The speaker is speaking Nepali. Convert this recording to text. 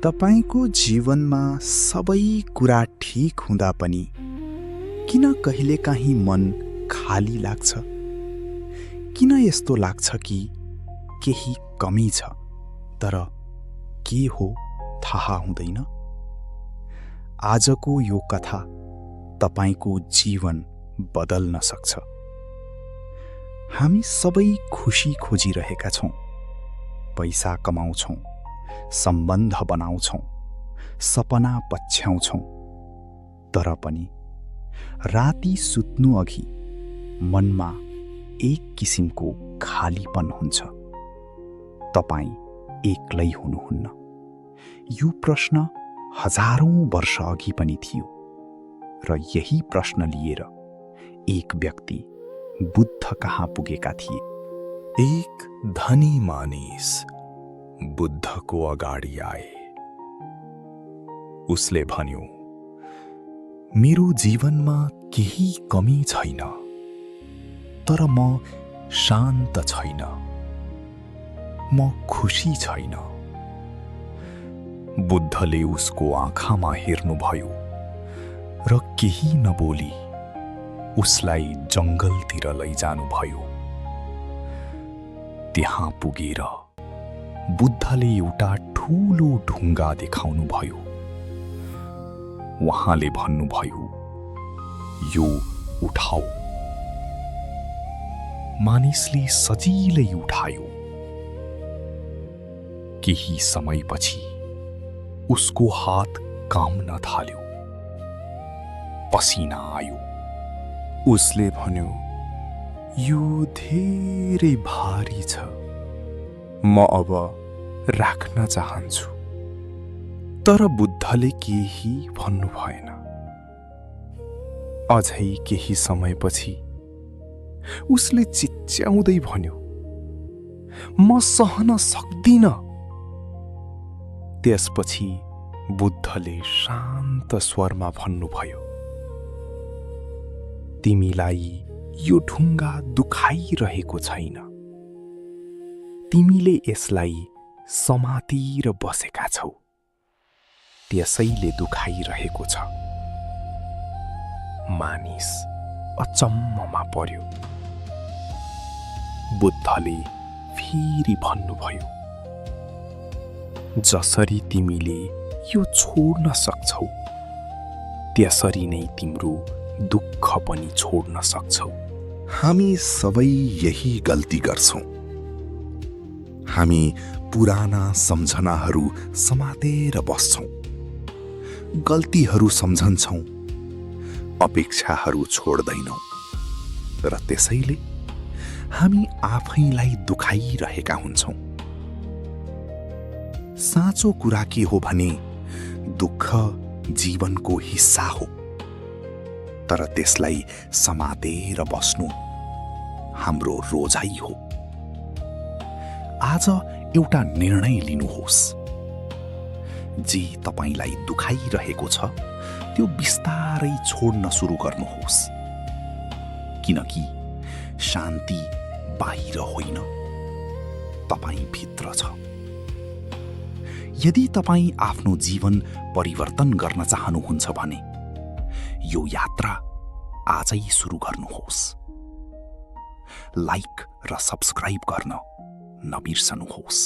तपाईको जीवनमा सबै कुरा ठीक हुँदा पनि किन कहिलेकाहीँ मन खाली लाग्छ? किन यस्तो लाग्छ कि केही कमी छ, तर के हो थाहा हुँदैन? आजको यो कथा तपाईको जीवन बदल्न सक्छ। हामी सबै खुशी खोजिरहेका छौं, पैसा कमाउँछौं, सम्बन्ध बनाउँछौं, सपना पछ्याउँछौं, तर पनि राति सुत्नु अघि मनमा एक किसिमको खालीपन हुन्छ। तपाई एक्लै हुनुहुन्न। यो प्रश्न हजारौं वर्ष अघि पनि थियो र यही प्रश्न लिएर एक व्यक्ति बुद्ध कहाँ पुगेका थिए। एक धनी मानिस बुद्धको अगाडि आए। उसले भन्यो, मेरो जीवनमा केही कमी छैन, तर म शान्त छैन, म खुशी छैन। बुद्धले उसको आँखामा हेर्नुभयो र केही नबोली उसलाई जंगलतिर लैजानुभयो। त्यहाँ पुगेर बुद्धले एउटा ठूलो ढुङ्गा देखाउनुभयो। उहाँले भन्नुभयो, यो उठाऊ। मानिसले सजिलै उठायो। केही समयपछि उसको हात काम्न थाल्यो, पसिना आयो। उसले भन्यो, यो धेरै भारी छ, म अब राख्न चाहन्छु। तर बुद्धले केही भन्नु भएन। अझै केही समयपछि उसले चिच्याउँदै भन्यो, म सहन सक्दिन। त्यसपछि बुद्धले शान्त स्वरमा भन्नुभयो, तिमीलाई यो ढुङ्गा दुखाइरहेको छैन, तिमीले यसलाई समातेर बसेका छौ, त्यसैले दुखाइरहेको छ। मानिस अचम्ममा पर्यो। बुद्धले फेरि भन्नुभयो, जसरी तिमीले यो छोड्न सक्छौ, त्यसरी नै तिम्रो दुःख पनि छोड्न सक्छौ। हामी सबै यही गल्ती गर्छौं। हामी पुराना सम्झनाहरू समातेर बस्छौं, गल्तीहरू सम्झन्छौं, अपेक्षाहरू छोड्दैनौं, र त्यसैले हामी आफैलाई दुखाइरहेका हुन्छौं। साँचो कुरा के हो भने दुःख जीवनको हिस्सा हो, तर त्यसलाई समातेर बस्नु हाम्रो रोजाइ हो। आज एउटा निर्णय लिनुहोस्। जे तपाईलाई दुखाइरहेको छ त्यो बिस्तारै छोड्न सुरु गर्नुहोस्, किनकि शान्ति बाहिर होइन, तपाईँ भित्र छ। यदि तपाईँ आफ्नो जीवन परिवर्तन गर्न चाहनुहुन्छ भने यो यात्रा आजै सुरु गर्नुहोस्। लाइक र सब्स्क्राइब गर्न नबिर्सनुहोस्।